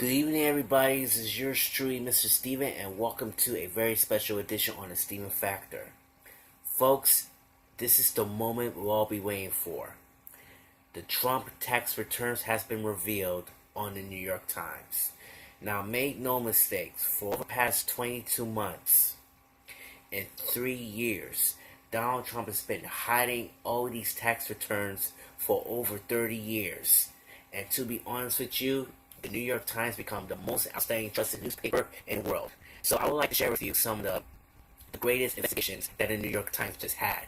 Good evening, everybody. This is yours truly, Mr. Steven, and welcome to a very special edition on the Steven Factor. Folks, this is the moment we'll all be waiting for. The Trump tax returns has been revealed on the New York Times. Now, make no mistakes, for the past 22 months, in 3 years, Donald Trump has been hiding all these tax returns for over 30 years. And to be honest with you, the New York Times become the most outstanding trusted newspaper in the world. So I would like to share with you some of the greatest investigations that the New York Times just had.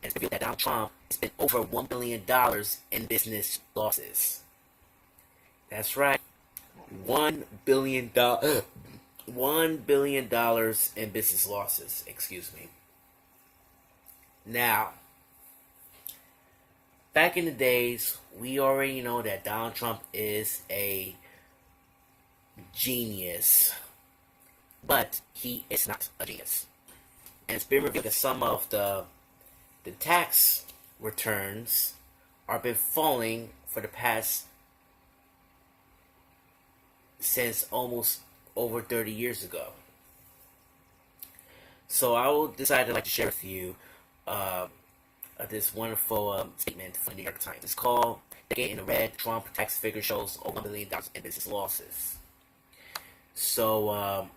And it's revealed that Donald Trump spent over $1 billion in business losses. That's right. $1 billion in business losses. Excuse me. Now, back in the days, we already know that Donald Trump is a genius, but he is not a genius. And it's been revealed that some of the tax returns are been falling for the past since almost over 30 years ago. So I will decide to like to share with you this wonderful statement from the New York Times. It's called "Decade in the Red: Trump Tax Figure Shows Over $1 billion in Business Losses." So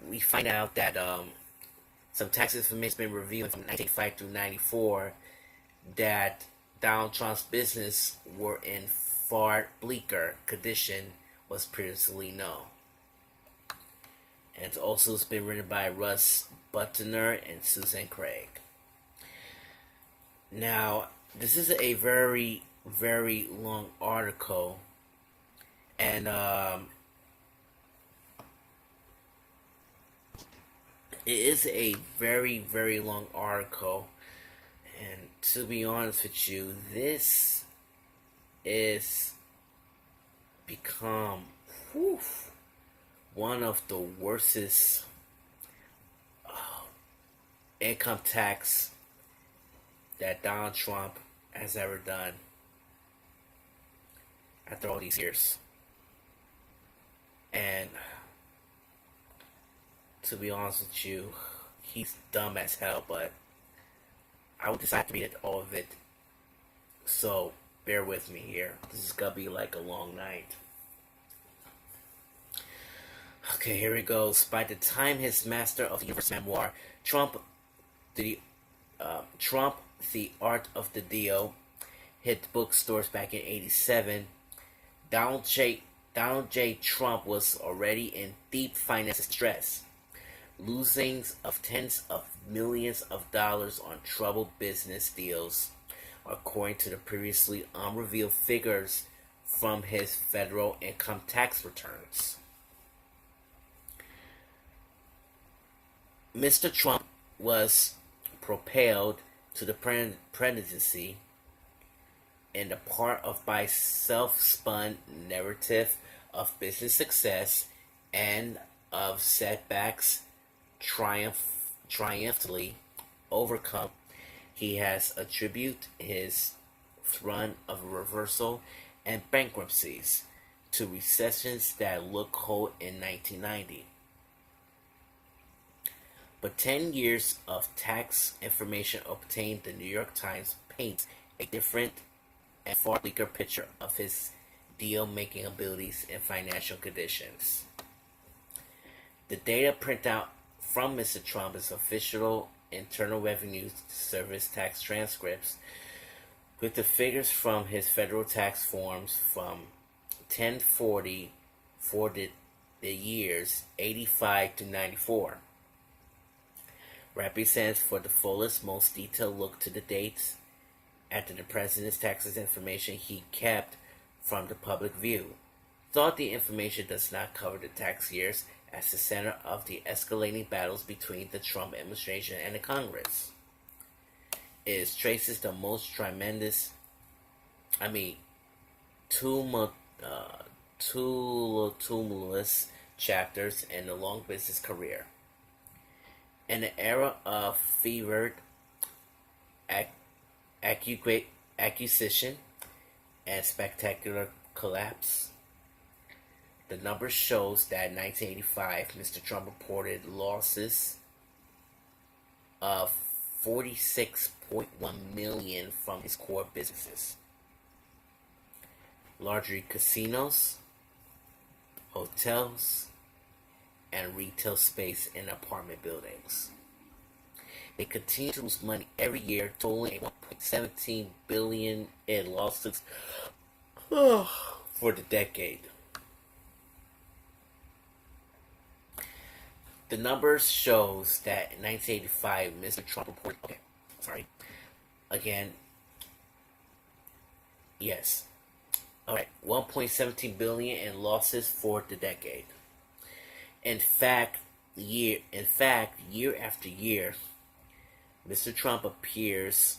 we find out that some tax information has been revealed from 1985 through 94 that Donald Trump's business were in far bleaker condition was previously known. And it's also been written by Russ Butner and Susan Craig. Now, this is a very, very long article, and it is a very, very long article. And to be honest with you, this is become one of the worstest income tax that Donald Trump has ever done after all these years. And to be honest with you, he's dumb as hell, but I would decide to read all of it. So bear with me here. This is gonna be like a long night. Okay, here it goes. By the time his Master of the Universe memoir, Trump, the Art of the Deal, hit bookstores back in '87, Donald J. Trump was already in deep financial stress, losings of tens of millions of dollars on troubled business deals, according to the previously unrevealed figures from his federal income tax returns. Mr. Trump was propelled to the presidency in the part of by self-spun narrative of business success and of setbacks triumphantly overcome. He has attributed his run of reversal and bankruptcies to recessions that look cold in 1990. But 10 years of tax information obtained, the New York Times paints a different and far bleaker picture of his deal-making abilities and financial conditions. The data printout from Mr. Trump's official Internal Revenue Service tax transcripts, with the figures from his federal tax forms from 1040 for the years 85 to 94. Represents for the fullest, most detailed look to the dates after the president's taxes information he kept from the public view. Thought the information does not cover the tax years as the center of the escalating battles between the Trump administration and the Congress. It traces the most tumultuous chapters in the long business career. In an era of fevered acquisition and spectacular collapse. The number shows that in 1985, Mr. Trump reported losses of 46.1 million from his core businesses, largely casinos, hotels, and retail space in apartment buildings. They continue to lose money every year, totaling 1.17 billion in losses for the decade. The numbers shows that in 1985, Mr. Trump reported. Okay, sorry. Again, yes. All right, 1.17 billion in losses for the decade. In fact, year after year, Mr. Trump appears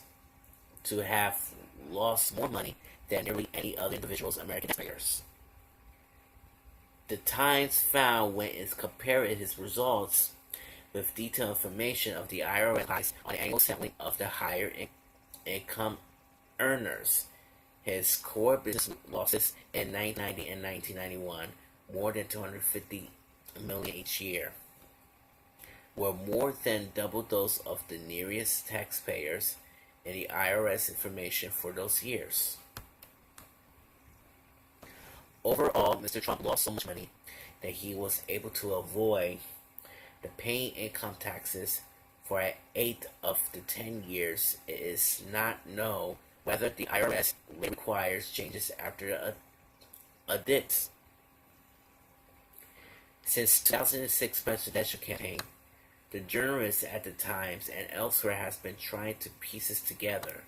to have lost more money than nearly any other individual's American taxpayers. The Times found when it compared his results with detailed information of the IRS on the annual sampling of the higher income earners, his core business losses in 1990 and 1991, more than 250 million each year, were more than double those of the nearest taxpayers in the IRS information for those years. Overall, Mr. Trump lost so much money that he was able to avoid the paying income taxes for 8 of the 10 years. It is not known whether the IRS requires changes after a did. Since 2006 presidential campaign, the journalists at the Times and elsewhere has been trying to piece together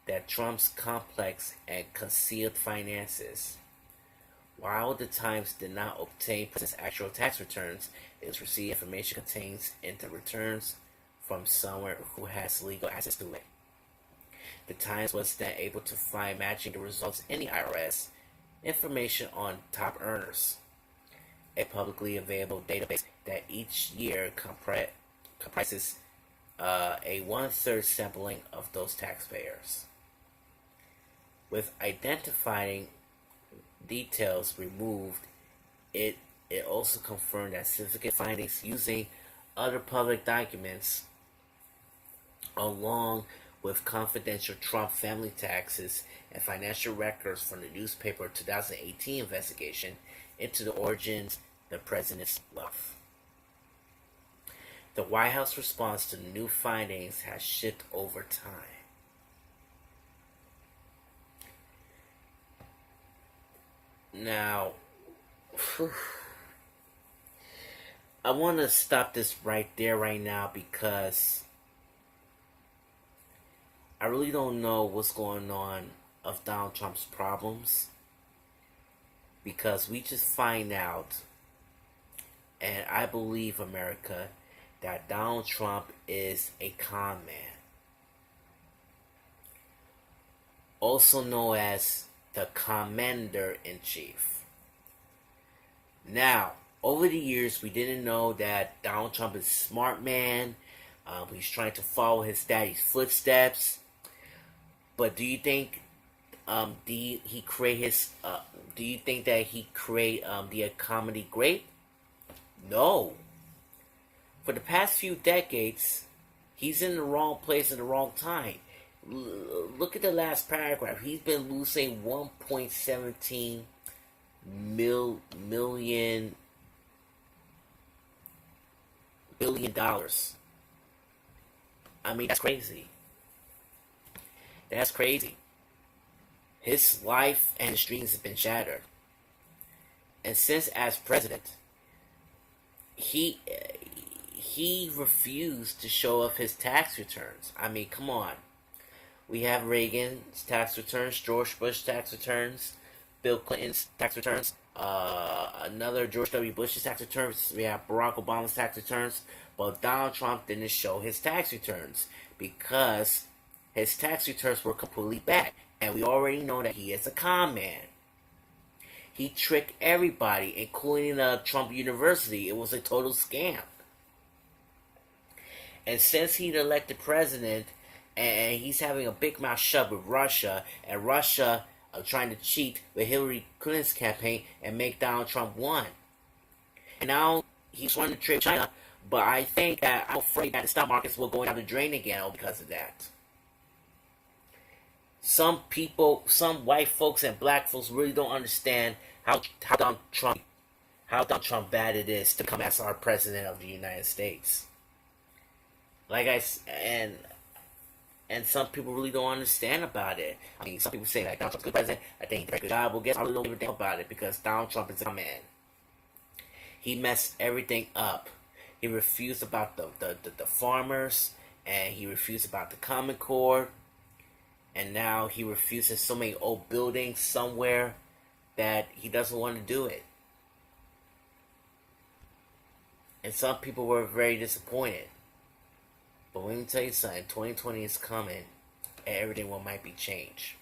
that Trump's complex and concealed finances. While the Times did not obtain president's actual tax returns, its received information contains in the returns from someone who has legal access to it. The Times was then able to find matching the results in the IRS information on top earners, a publicly available database that each year comprises a one-third sampling of those taxpayers. With identifying details removed, it also confirmed that significant findings using other public documents along with confidential Trump family taxes and financial records from the newspaper 2018 investigation into the origins of the president's wealth. The White House response to the new findings has shifted over time. Now, I want to stop this right there, right now, because I really don't know what's going on of Donald Trump's problems. Because we just find out, and I believe, America, that Donald Trump is a con man. Also known as the Commander-in-Chief. Now, over the years, we didn't know that Donald Trump is a smart man. He's trying to follow his daddy's footsteps. But do you think do you think that he create the comedy great? No. For the past few decades, he's in the wrong place at the wrong time. Look at the last paragraph. He's been losing 1.17 billion dollars. I mean, that's crazy. That's crazy. His life and his dreams have been shattered. And since as president, he refused to show off his tax returns. I mean, come on. We have Reagan's tax returns, George Bush's tax returns, Bill Clinton's tax returns, another George W. Bush's tax returns. We have Barack Obama's tax returns. But Donald Trump didn't show his tax returns because his tax returns were completely bad. And we already know that he is a con man. He tricked everybody, including Trump University. It was a total scam. And since he's elected president, and he's having a big mouth shut with Russia, and Russia of trying to cheat with Hillary Clinton's campaign and make Donald Trump win. And now he's wanting to trade with China, but I think that I'm afraid that the stock markets will go down the drain again because of that. Some people, some white folks and black folks really don't understand how Donald Trump bad it is to come as our president of the United States. And some people really don't understand about it. I mean, some people say like Donald Trump's a good president. I think he's a very good job. Well, guess I really don't give a damn about it because Donald Trump is a man. He messed everything up. He refused about the farmers, and he refused about the Common Core, and now he refuses so many old buildings somewhere that he doesn't want to do it. And some people were very disappointed. But let me tell you something, 2020 is coming, and everything might be changed.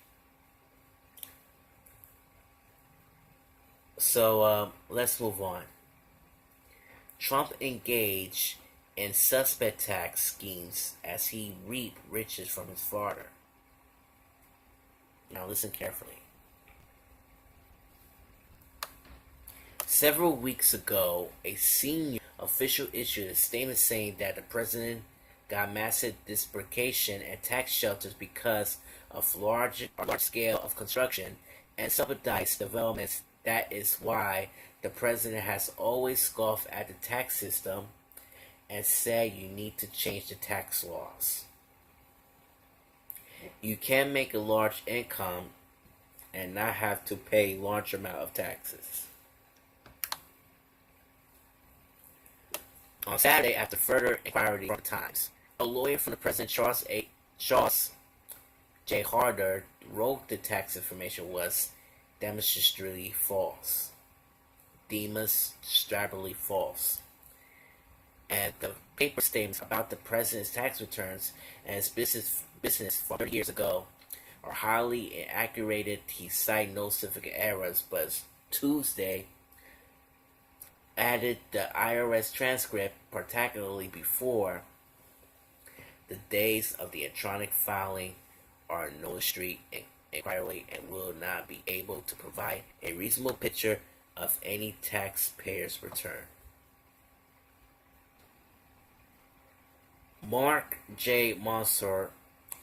So, let's move on. Trump engaged in suspect tax schemes as he reaped riches from his father. Now listen carefully. Several weeks ago, a senior official issued a statement saying that the president got massive disbursement and tax shelters because of large scale of construction and subsidized developments. That is why the president has always scoffed at the tax system and said you need to change the tax laws. You can make a large income and not have to pay a large amount of taxes. On Saturday, after further inquiry from the Times, a lawyer from the president, Charles J. Harder, wrote the tax information was demonstrably false. And the paper statements about the president's tax returns and his business from 30 years ago are highly inaccurate. He cited no significant errors, but Tuesday added the IRS transcript, particularly before the days of the electronic filing are no street inquiry and will not be able to provide a reasonable picture of any taxpayer's return. Mark J. Mansour,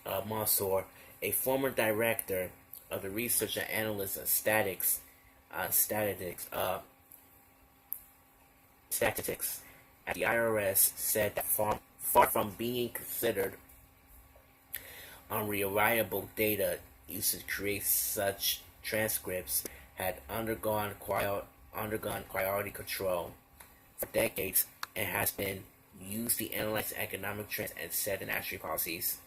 a former director of the Research and Analysis of Statistics at the IRS, said that far from being considered unreliable data used to create such transcripts had undergone quality control for decades and has been used to analyze economic trends and set industry policies.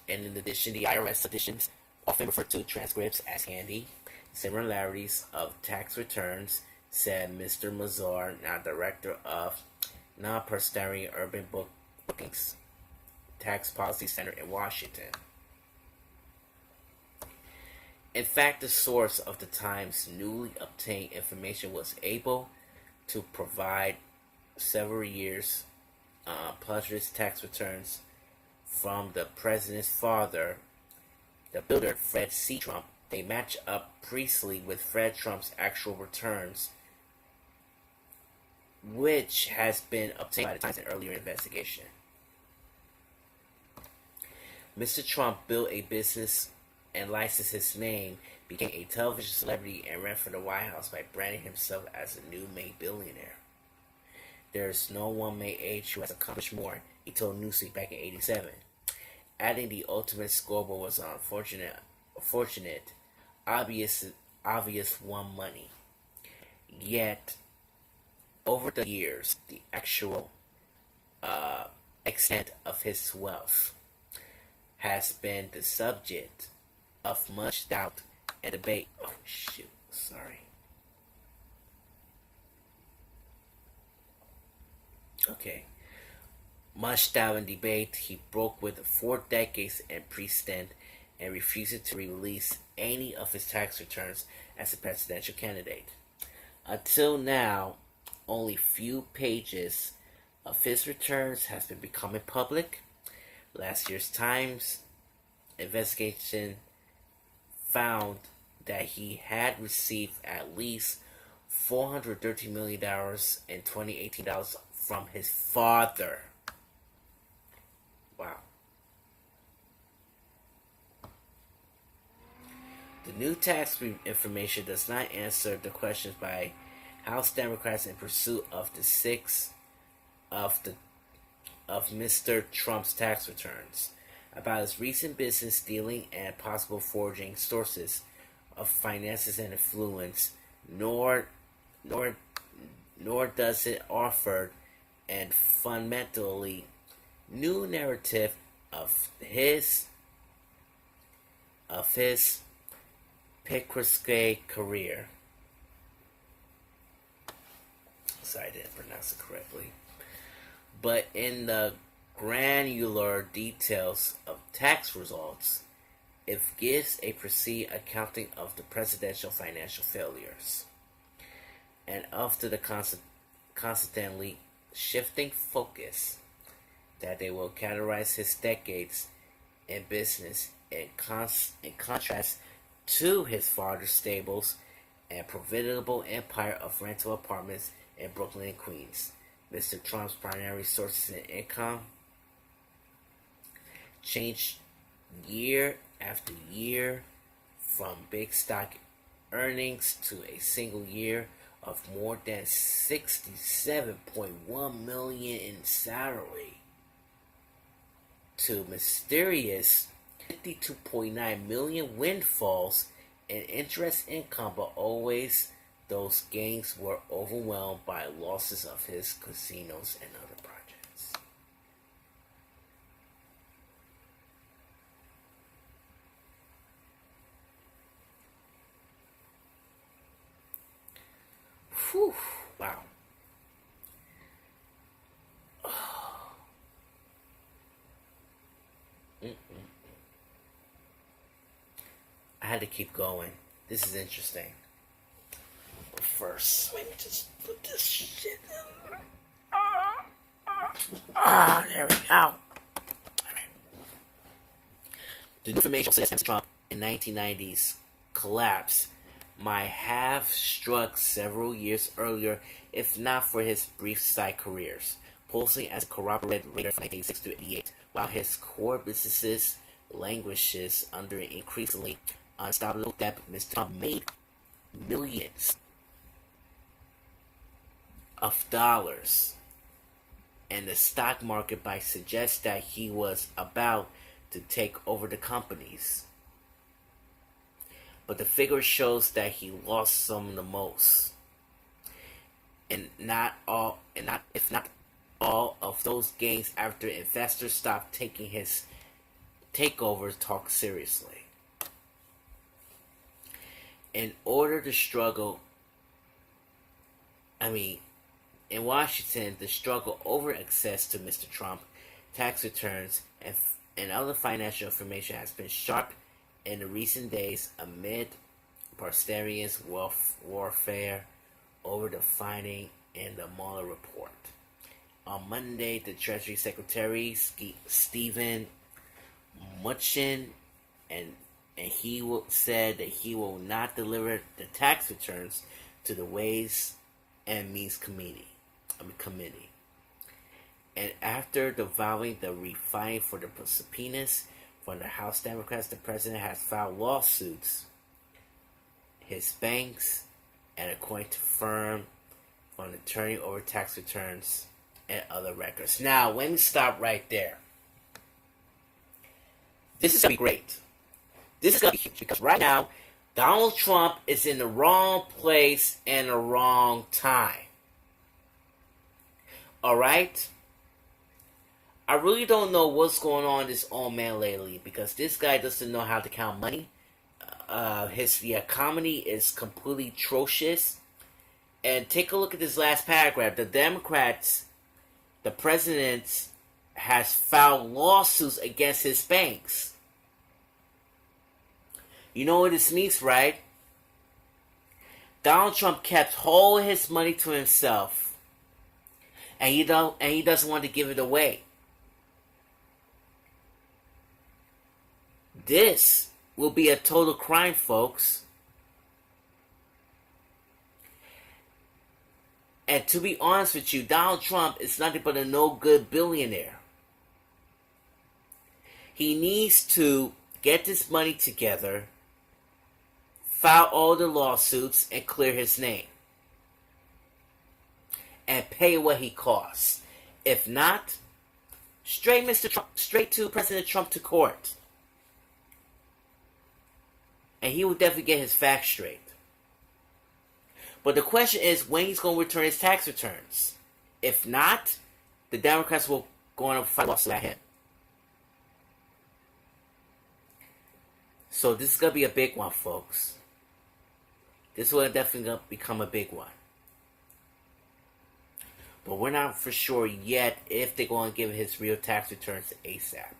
And in addition, the IRS editions often refer to transcripts as handy similarities of tax returns, said Mr. Mazar, now director of Non-Prosperity Urban Bookings Tax Policy Center in Washington. In fact, the source of the Times' newly obtained information was able to provide several years plus tax returns from the president's father, the builder Fred C. Trump. They match up precisely with Fred Trump's actual returns, which has been obtained by the Times in earlier investigation. Mr. Trump built a business and licensed his name, became a television celebrity, and ran for the White House by branding himself as a new made billionaire. There is no one my age who has accomplished more, he told Newsweek back in '87. Adding the ultimate scoreboard was an unfortunate, obvious won money. Yet, over the years, the actual extent of his wealth has been the subject of much doubt and debate. Much doubt and debate. He broke with 4 decades in precedent and refused to release any of his tax returns as a presidential candidate. Until now, only few pages of his returns has been becoming public. Last year's Times investigation found that he had received at least $413 million in 2018 from his father. Wow. The new tax information does not answer the questions by House Democrats in pursuit of the six of Mr. Trump's tax returns, about his recent business dealing and possible forging sources of finances and influence, nor does it offer a fundamentally new narrative of his picturesque career. Sorry, I didn't pronounce it correctly. But in the granular details of tax results, it gives a precise accounting of the presidential financial failures and of the constantly shifting focus that they will categorize his decades in business in contrast to his father's stables and profitable empire of rental apartments in Brooklyn and Queens. Mr. Trump's primary sources of income changed year after year, from big stock earnings to a single year of more than $67.1 million in salary to mysterious $52.9 million windfalls in interest income, but always those gains were overwhelmed by losses of his casinos and other projects. Whew, wow. I had to keep going. This is interesting. But first, let me just put this shit in. There we go. The information says Mr. Trump in 1990s collapse might have struck several years earlier, if not for his brief side careers, posing as a corroborated rater from 1986 to 88, while his core businesses languishes under an increasingly unstoppable debt. Mr. Trump made millions of dollars, and the stock market by suggests that he was about to take over the companies. But the figure shows that he lost some the most, and if not all of those gains after investors stopped taking his takeover talk seriously. In order to struggle, in Washington, the struggle over access to Mr. Trump tax returns and other financial information has been sharp in the recent days amid Parstarian's warfare over the finding in the Mueller report. On Monday, the Treasury Secretary Stephen Mnuchin said that he will not deliver the tax returns to the Ways and Means Committee. And after disavowing the refining for the subpoenas from the House Democrats, the president has filed lawsuits his banks and according to firm on turning over tax returns and other records. Now, let me stop right there. This is going to be great. This is going to be huge because right now, Donald Trump is in the wrong place and the wrong time. Alright? I really don't know what's going on with this old man lately because this guy doesn't know how to count money. His economy is completely atrocious. And take a look at this last paragraph. The Democrats, the president, has filed lawsuits against his banks. You know what this means, right? Donald Trump kept all his money to himself, and he doesn't want to give it away. This will be a total crime, folks. And to be honest with you, Donald Trump is nothing but a no-good billionaire. He needs to get this money together, file all the lawsuits, and clear his name. And pay what he costs. If not, straight to President Trump to court. And he will definitely get his facts straight. But the question is when he's going to return his tax returns. If not, the Democrats will go on a fight lawsuit at him. So this is going to be a big one, folks. This will definitely going to become a big one. But we're not for sure yet if they're going to give his real tax returns ASAP.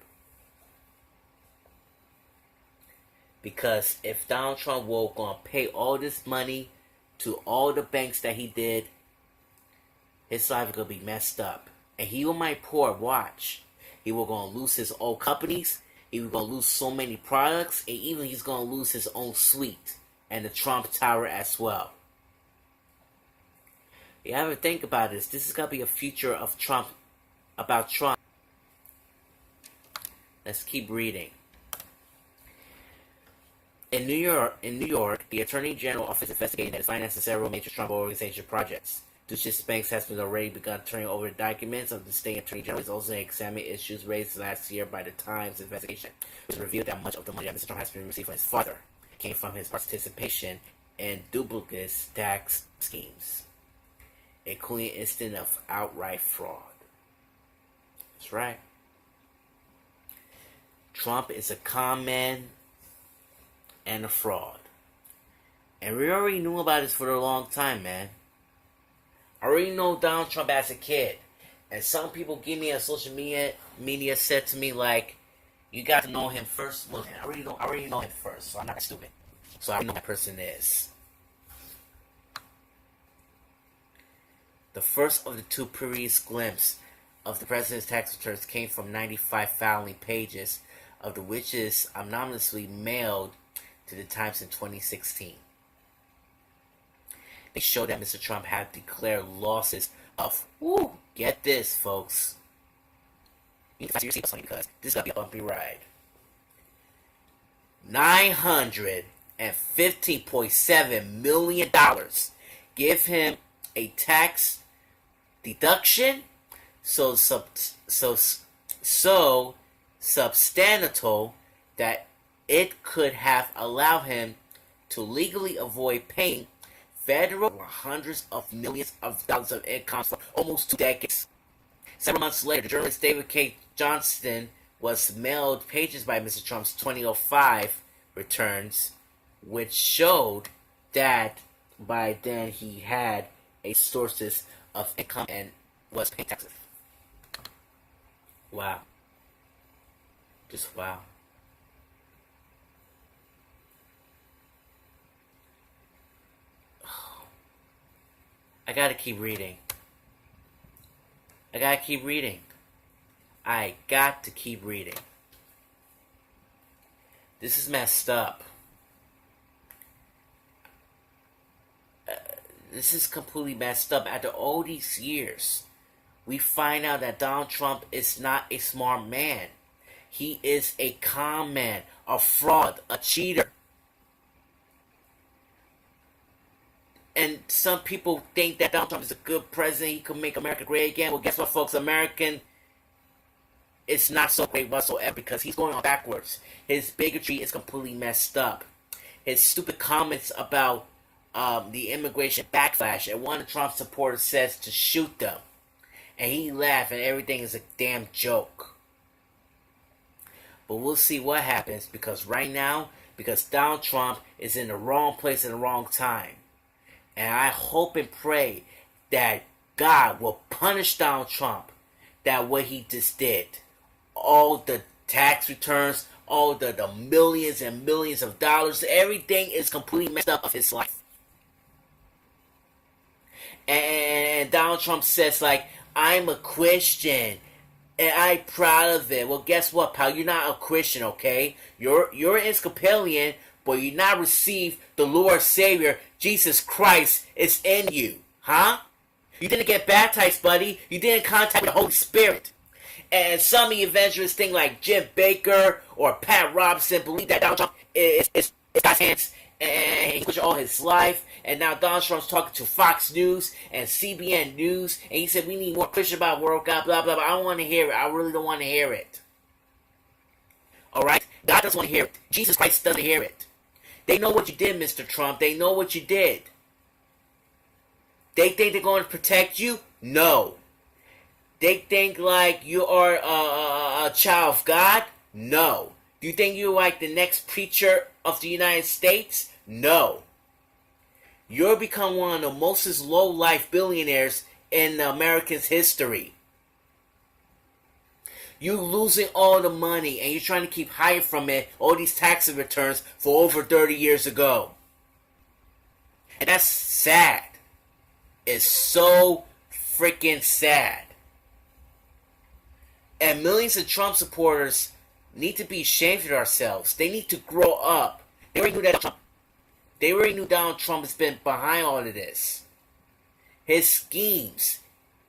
Because if Donald Trump will going to pay all this money to all the banks that he did, his life is going to be messed up. And he might watch. He will going to lose his old companies. He was going to lose so many products. And even he's going to lose his own suite. And the Trump Tower as well. You ever think about this? This is going to be a future of Trump. About Trump. Let's keep reading. In New York, the Attorney General Office investigating the finance of several major Trump Organization projects. Deutsche Bank has already begun turning over the documents of the state Attorney General. Is also examining issues raised last year by the Times investigation, which revealed that much of the money that Mr. Trump has been received from his father came from his participation in duplicate tax schemes, including an instance of outright fraud. That's right. Trump is a con man and a fraud. And we already knew about this for a long time, man. I already know Donald Trump as a kid. And some people give me on social media said to me like, you got to know him first. Well, I already know him first, so I'm not stupid. So I know who that person is. The first of the two previous glimpses of the president's tax returns came from 95 filing pages, of the which is anonymously mailed to the Times in 2016. They show that Mr. Trump had declared losses of, get this, folks. You need to fasten your seatbelts because this is going to be a bumpy ride. $915.7 million. Give him a tax deduction so substantial that it could have allowed him to legally avoid paying federal hundreds of millions of dollars of income for almost 2 decades. Several months later, the journalist David K. Johnston was mailed pages by Mr. Trump's 2005 returns, which showed that by then he had a sources of income and was paying taxes. Wow. Just wow. I gotta keep reading. I got to keep reading. This is messed up. This is completely messed up. After all these years, we find out that Donald Trump is not a smart man. He is a con man, a fraud, a cheater. And some people think that Donald Trump is a good president. He could make America great again. Well, guess what, folks? American is not so great whatsoever because he's going on backwards. His bigotry is completely messed up. His stupid comments about the immigration backlash, and one of Trump's supporters says to shoot them. And he laughed, and everything is a damn joke. But we'll see what happens because right now, because Donald Trump is in the wrong place at the wrong time. And I hope and pray that God will punish Donald Trump that what he just did. All the tax returns, all the millions and millions of dollars, everything is completely messed up of his life. And Donald Trump says like, I'm a Christian and I'm proud of it. Well, guess what, pal? You're not a Christian, okay? You're an Episcopalian, but you not received the Lord Savior, Jesus Christ, is in you. Huh? You didn't get baptized, buddy. You didn't contact with the Holy Spirit. And some evangelists think like Jim Baker or Pat Robertson believe that Donald Trump is God's hands and he pushed all his life. And now Donald Trump's talking to Fox News and CBN News, and he said we need more Christian about world God, blah blah blah. I don't want to hear it. I really don't want to hear it. All right, God doesn't want to hear it. Jesus Christ doesn't hear it. They know what you did, Mr. Trump. They know what you did. They think they're going to protect you? No. They think like you are a child of God? No. Do you think you're like the next preacher of the United States? No. You're become one of the most low-life billionaires in America's history. You're losing all the money and you're trying to keep hiding from it, all these tax returns for over 30 years ago. And that's sad. It's so freaking sad. And millions of Trump supporters need to be ashamed of themselves. They need to grow up. They already knew Donald Trump has been behind all of this. His schemes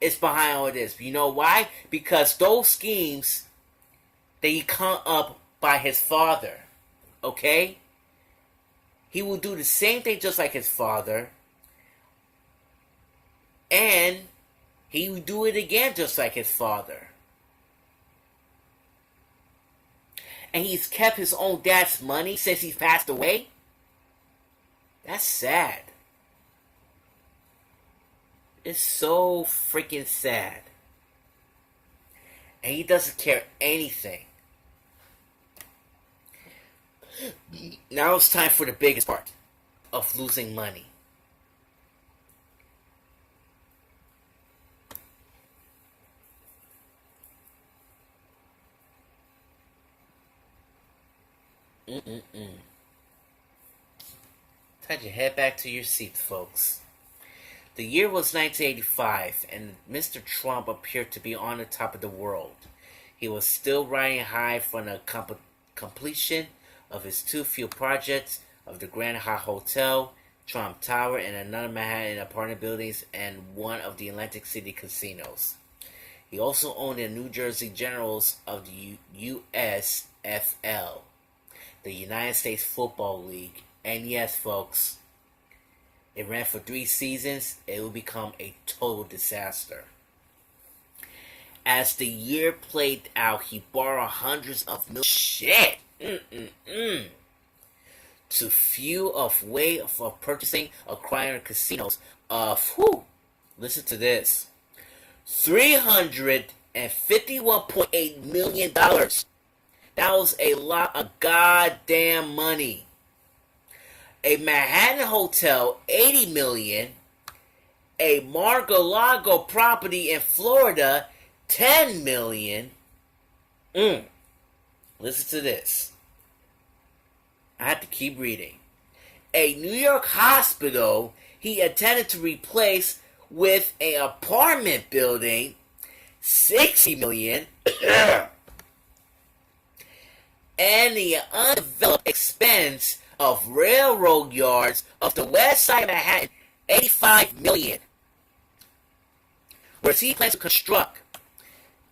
is behind all of this. You know why? Because those schemes, they come up by his father. Okay? He will do the same thing just like his father. And he will do it again just like his father. And he's kept his own dad's money since he passed away. That's sad. It's so freaking sad. And he doesn't care anything. Now it's time for the biggest part of losing money. Time to head back to your seats, folks. The year was 1985, and Mr. Trump appeared to be on the top of the world. He was still riding high from the completion of his two field projects of the Grand Hyatt Hotel, Trump Tower, and another Manhattan apartment buildings, and one of the Atlantic City casinos. He also owned the New Jersey Generals of the USFL, the United States Football League. And yes, folks, it ran for 3 seasons. It will become a total disaster. As the year played out, he borrowed hundreds of millions to fuel a way of purchasing, acquiring casinos of, listen to this, $351.8 million. That was a lot of goddamn money. A Manhattan hotel, $80 million. A Mar-a-Lago property in Florida, $10 million. Listen to this. I have to keep reading. A New York hospital he intended to replace with an apartment building, $60 million. And the undeveloped expense of railroad yards of the west side of Manhattan, $85 million. Whereas he plans to construct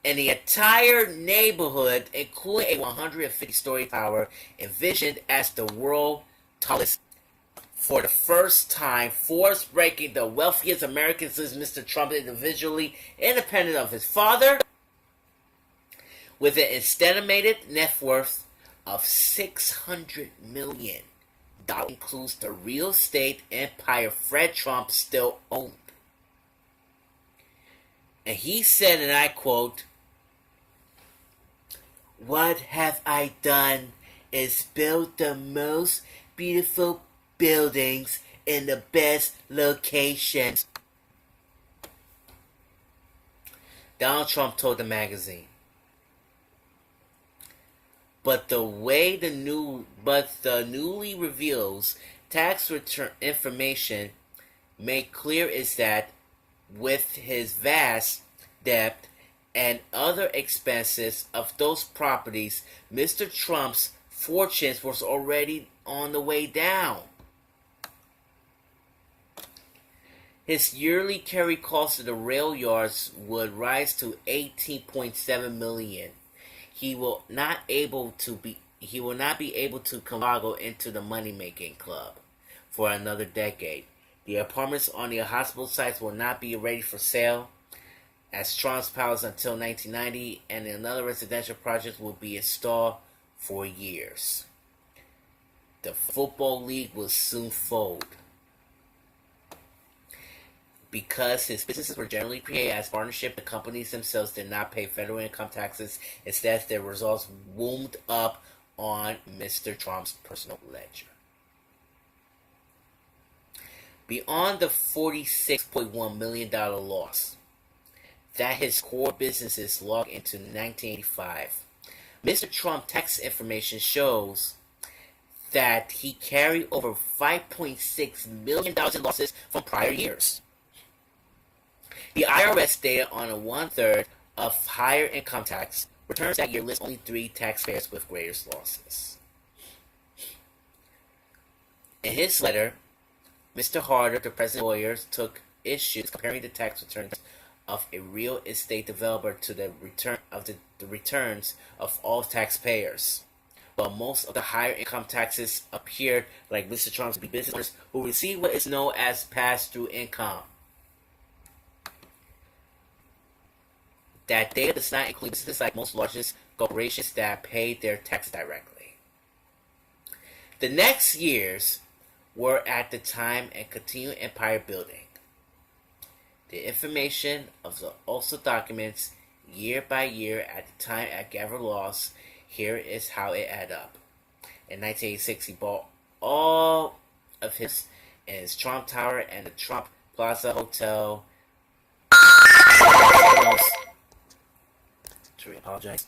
in the entire neighborhood, including a 150-story tower, envisioned as the world's tallest. For the first time, Forbes ranking the wealthiest Americans since Mr. Trump individually, independent of his father, with an estimated net worth of $600 million. That includes the real estate empire Fred Trump still owned. And he said, and I quote, "What have I done is build the most beautiful buildings in the best locations." Donald Trump told the magazine. But the newly reveals tax return information made clear is that with his vast debt and other expenses of those properties, Mr. Trump's fortunes was already on the way down. His yearly carry cost of the rail yards would rise to 18.7 million. He will not be able to convoggle into the money making club for another decade. The apartments on the hospital sites will not be ready for sale as Trump's powers until 1990, and another residential project will be installed for years. The football league will soon fold. Because his businesses were generally created as partnership, the companies themselves did not pay federal income taxes. Instead, their results wound up on Mr. Trump's personal ledger. Beyond the $46.1 million loss that his core businesses logged into 1985, Mr. Trump's tax information shows that he carried over $5.6 million in losses from prior years. The IRS stated on a one-third of higher income tax returns that year lists only 3 taxpayers with greatest losses. In his letter, Mr. Harder, the president's lawyers, took issues comparing the tax returns of a real estate developer to the returns of all taxpayers. While most of the higher income taxes appeared like Mr. Trump's business owners who received what is known as pass-through income. That data does not include businesses like most largest corporations that pay their tax directly. The next years were at the time and continued empire building. The information of the also documents year by year at the time at Gavin loss. Here is how it added up. In 1986, he bought all of his in his Trump Tower and the Trump Plaza Hotel. I apologize.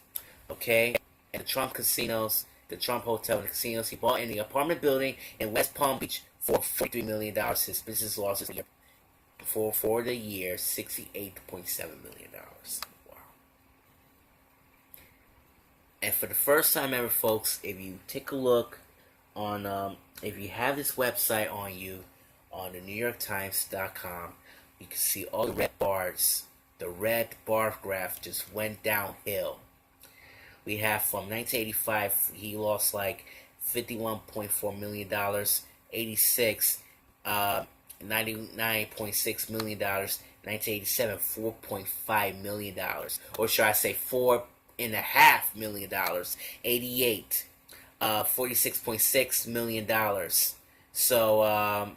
Okay, and the Trump casinos, the Trump Hotel and the casinos he bought in the apartment building in West Palm Beach for $43 million. His business losses for the year, $68.7 million. Wow. And for the first time ever, folks, if you take a look on, if you have this website on you, on the NewYorkTimes.com, you can see all the red bars. The red bar graph just went downhill. We have from 1985, he lost like $51.4 million, 86, $99.6 million, 1987, $4.5 million, or should I say $4.5 million, 88, $46.6 million. So,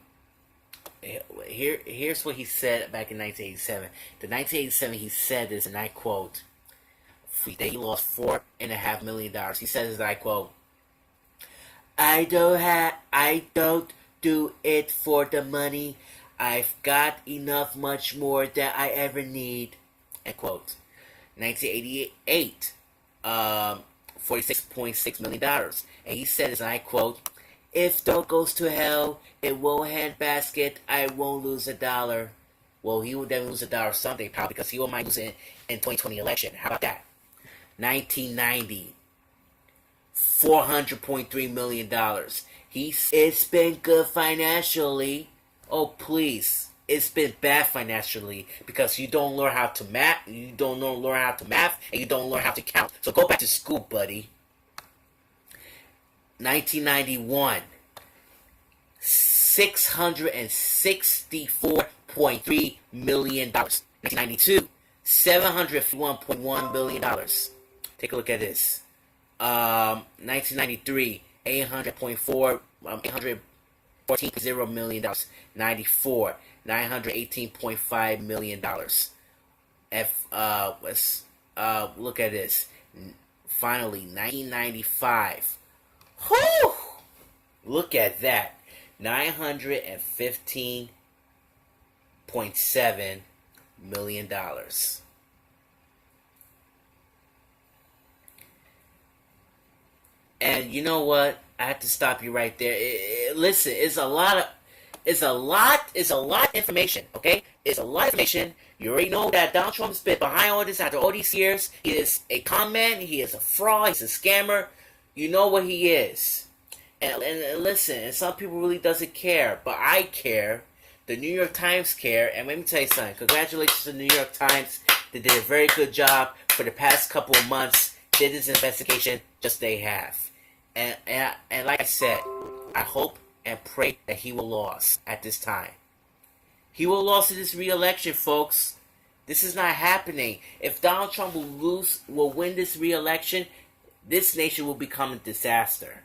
here's what he said back in 1987. The 1987 he said this, and I quote, that he lost $4.5 million. He says, I quote, I don't do it for the money. I've got enough, much more than I ever need. End quote. 1988, $46.6 million. And he says, and I quote, if dog goes to hell, it won't handbasket, I won't lose $1. Well, he will then lose $1 someday, pal, because he will might lose it in 2020 election. How about that? 1990, $400.3 million. It's been good financially. Oh, please. It's been bad financially because you don't learn how to math, and you don't learn how to count. So go back to school, buddy. 1991, $664.3 million. 1992, $751.1 billion. Take a look at this. 1993, $814.0 million. 94, $918.5 million. Look at this. Finally, 1995. Whew! Look at that. $915.7 million. And you know what? I have to stop you right there. Listen, it's a lot of information, okay? It's a lot of information. You already know that Donald Trump's been behind all this after all these years. He is a con man. He is a fraud. He's a scammer. You know what he is. And listen, and some people really doesn't care, but I care the New York Times care, and let me tell you something. Congratulations to the New York Times. They did a very good job for the past couple of months. Did this investigation, just they have. And like I said, I hope and pray that he will lose at this time. He will lose in this re-election, folks. This is not happening. If Donald Trump will win this re-election, this nation will become a disaster.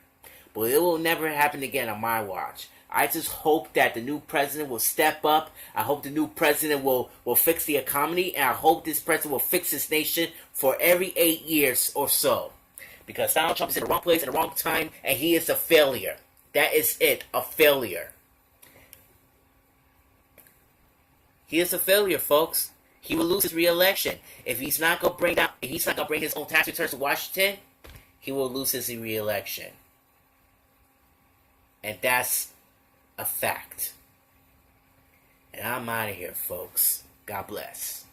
But it will never happen again on my watch. I just hope that the new president will step up. I hope the new president will fix the economy. And I hope this president will fix this nation for every 8 years or so. Because Donald Trump is in the wrong place at the wrong time. And he is a failure. That is it. A failure. He is a failure, folks. He will lose his re-election. If he's not gonna bring his own tax returns to Washington, he will lose his re-election. And that's a fact. And I'm out of here, folks. God bless.